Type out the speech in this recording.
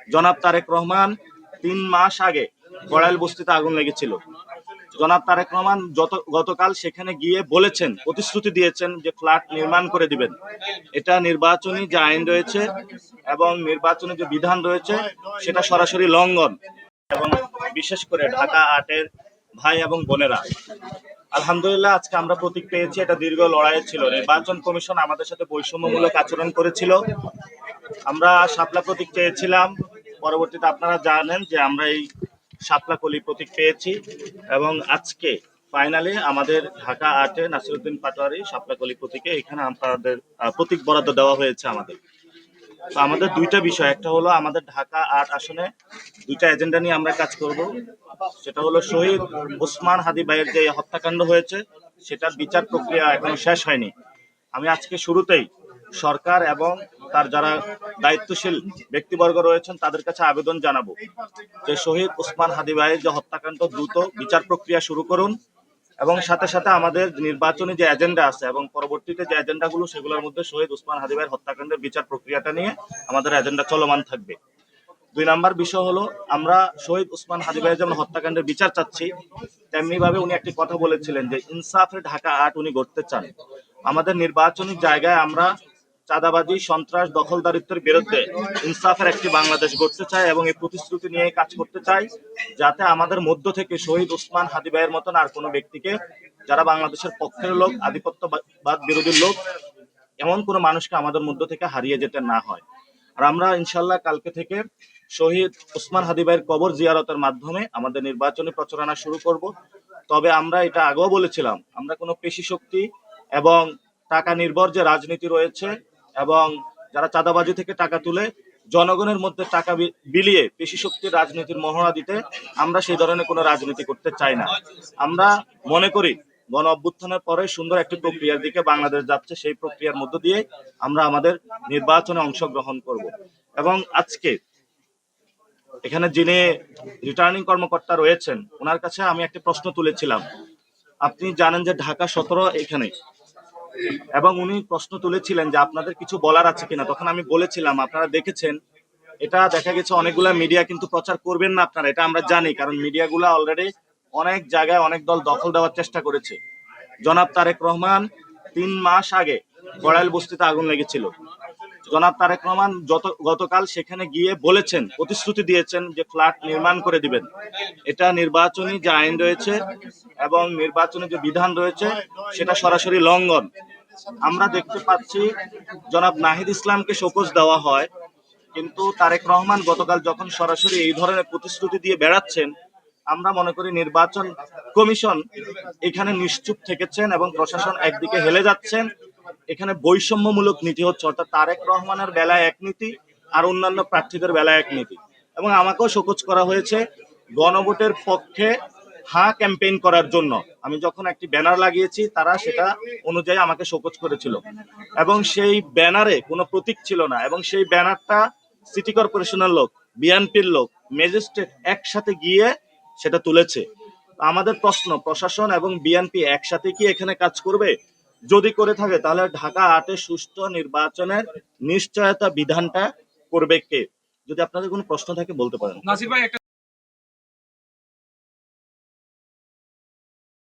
জনাব তারেক রহমান 3 মাস আগে গড়াইল বস্তিতে আগুন লেগেছিল। জনাব তারেক রহমান গতকাল সেখানে গিয়ে বলেছেন, প্রতিশ্রুতি দিয়েছেন যে ফ্ল্যাট নির্মাণ করে দিবেন। এটা নির্বাচনী যে আইন রয়েছে এবং নির্বাচনী যে বিধান রয়েছে সেটা সরাসরি লঙ্ঘন। এবং বিশেষ করে ঢাকা 8-এর ভাই এবং বোনেরা, আলহামদুলিল্লাহ আজকে আমরা প্রতীক পেয়েছি। এটা দীর্ঘ লড়াই ছিল। নির্বাচন কমিশন আমাদের সাথে বৈষম্যমূলক আচরণ করেছিল। আমরা শাপলা প্রতীক চেয়েছিলাম। পরবর্তীতে আপনারা জানেন যে আমরা এই শাপলা কলি প্রতীক পেয়েছি এবং আজকে ফাইনালি আমাদের ঢাকা 8-এ নাসিরউদ্দিন পাটোয়ারি শাপলা কলি প্রতীকে এখানে আমাদের প্রতীক বরাদ্দ দেওয়া হয়েছে আমাদের। তো আমাদের দুইটা বিষয়, একটা হলো আমাদের ঢাকা 8 আসনে দুইটা এজেন্ডা নিয়ে আমরা কাজ করব। সেটা হলো শহীদ ওসমান হাদি ভাইয়ের যে হত্যাকাণ্ড হয়েছে সেটার বিচার প্রক্রিয়া এখনো শেষ হয়নি। আমি আজকে শুরুতেই সরকার এবং তার যারা দায়িত্বশীল ব্যক্তিবর্গ রয়েছেন তাদের কাছে আবেদন জানাবো যে শহীদ ওসমান হাদি ভাইয়ের যে হত্যাকাণ্ড দ্রুত বিচার প্রক্রিয়া শুরু করুন এবং সাথে সাথে আমাদের নির্বাচনী যে এজেন্ডা আছে এবং পরবর্তীতে যে এজেন্ডাগুলো সেগুলোর মধ্যে শহীদ ওসমান হাদি ভাইয়ের হত্যাকাণ্ডের বিচার প্রক্রিয়াটা নিয়ে আমাদের এজেন্ডা চলমান থাকবে। 2 নাম্বার বিষয় হলো, আমরা শহীদ ওসমান হাদি ভাইয়ের যেমন হত্যাকাণ্ডের বিচার চাচ্ছি, তেমনি ভাবে উনি একটি কথা বলেছিলেন যে ইনসাফের ঢাকা 8 উনি গড়তে চান। আমাদের নির্বাচনী জায়গায় আমরা চাঁদাবাজি, সন্ত্রাস, দখলদারিত্বের বিরুদ্ধে ইনসাফের একটি বাংলাদেশ গড়তে চাই এবং এই প্রতিশ্রুতি নিয়ে কাজ করতে চাই, যাতে আমাদের মধ্য থেকে শহীদ ওসমান হাদি ভাইয়ের মতন আর কোনো ব্যক্তিকে, যারা বাংলাদেশের পক্ষের লোক, আধিপত্যবাদ বিরোধী লোক, এমন কোনো মানুষকে আমাদের মধ্য থেকে হারিয়ে যেতে না হয়। আর আমরা ইনশাল্লাহ কালকে থেকে শহীদ ওসমান হাদি ভাইয়ের কবর জিয়ারতের মাধ্যমে আমাদের নির্বাচনী প্রচারণা শুরু করব। তবে আমরা এটা আগেও বলেছিলাম, আমরা কোনো পেশি শক্তি এবং টাকা নির্ভর যে রাজনীতি রয়েছে এবং যারা চাঁদাবাজি থেকে টাকা তুলে জনগণের মধ্যে টাকা বিলিয়ে পেশি শক্তির রাজনীতির মহড়া দিতে, আমরা সেই ধরনের কোনো রাজনীতি করতে চাই না। আমরা মনে করি গণ অভ্যুত্থানের পরে সুন্দর একটি প্রক্রিয়ার দিকে বাংলাদেশ যাচ্ছে, সেই প্রক্রিয়ার মধ্য দিয়ে আমরা আমাদের নির্বাচনে অংশগ্রহণ করব। এবং আজকে এখানে যিনি রিটার্নিং কর্মকর্তা রয়েছেন ওনার কাছে আমি একটা প্রশ্ন তুলেছিলাম। আপনি জানেন যে ঢাকা 17 এখানে, এবং উনি প্রশ্ন তুলেছিলেন যে আপনাদের কিছু বলার আছে কিনা। তখন আমি বলেছিলাম, আপনারা দেখেছেন, এটা দেখা গেছে অনেকগুলা মিডিয়া কিন্তু প্রচার করবেন না আপনারা, এটা আমরা জানি, কারণ মিডিয়াগুলো অলরেডি অনেক জায়গায় অনেক দল দখল দেওয়ার চেষ্টা করেছে। জনাব তারেক রহমান 3 মাস আগে গড়াইল বস্তিতে আগুন লেগেছিল। জনাব তারেক রহমান গতকাল সেখানে গিয়ে বলেছেন, প্রতিশ্রুতি দিয়েছেন যে ফ্ল্যাট নির্মাণ করে দিবেন। এটা নির্বাচনী যে আইন রয়েছে এবং নির্বাচনী যে বিধান রয়েছে সেটা সরাসরি লঙ্ঘন। আমরা দেখতে পাচ্ছি জনাব নাহিদ ইসলামকে শোকজ দেওয়া হয়, কিন্তু তারেক রহমান গতকাল যখন সরাসরি এই ধরনের প্রতিশ্রুতি দিয়ে বেড়াচ্ছেন, আমরা মনে করি নির্বাচন কমিশন এখানে নিশ্চুপ থেকেছেন এবং প্রশাসন একদিকে হেলে যাচ্ছেন। এখানে বৈষম্যমূলক নীতি হচ্ছে, অর্থাৎ তারেক রহমানের বেলায় এক নীতি আর অন্যান্য প্রার্থীদের বেলায় এক নীতি। এবং আমাকেও শোকজ করা হয়েছে গণভোটের পক্ষে হ্যাঁ ক্যাম্পেইন করার জন্য। আমি যখন একটি ব্যানার লাগিয়েছি তারা সেটা অনুযায়ী আমাকে শোকজ করেছিল এবং সেই ব্যানারে কোনো প্রতীক ছিল না, এবং সেই ব্যানারটা সিটি কর্পোরেশনের লোক, বিএনপির লোক, ম্যাজিস্ট্রেট একসাথে গিয়ে সেটা তুলেছে। আমাদের প্রশ্ন, প্রশাসন এবং বিএনপি একসাথে কি এখানে কাজ করবে? যদি করে থাকে তাহলে ঢাকা 8-এ সুষ্ঠু নির্বাচনের নিশ্চয়তা বিধানটা করবে কে? যদি আপনাদের কোনো প্রশ্ন থাকে বলতে পারেন। নাসির ভাই,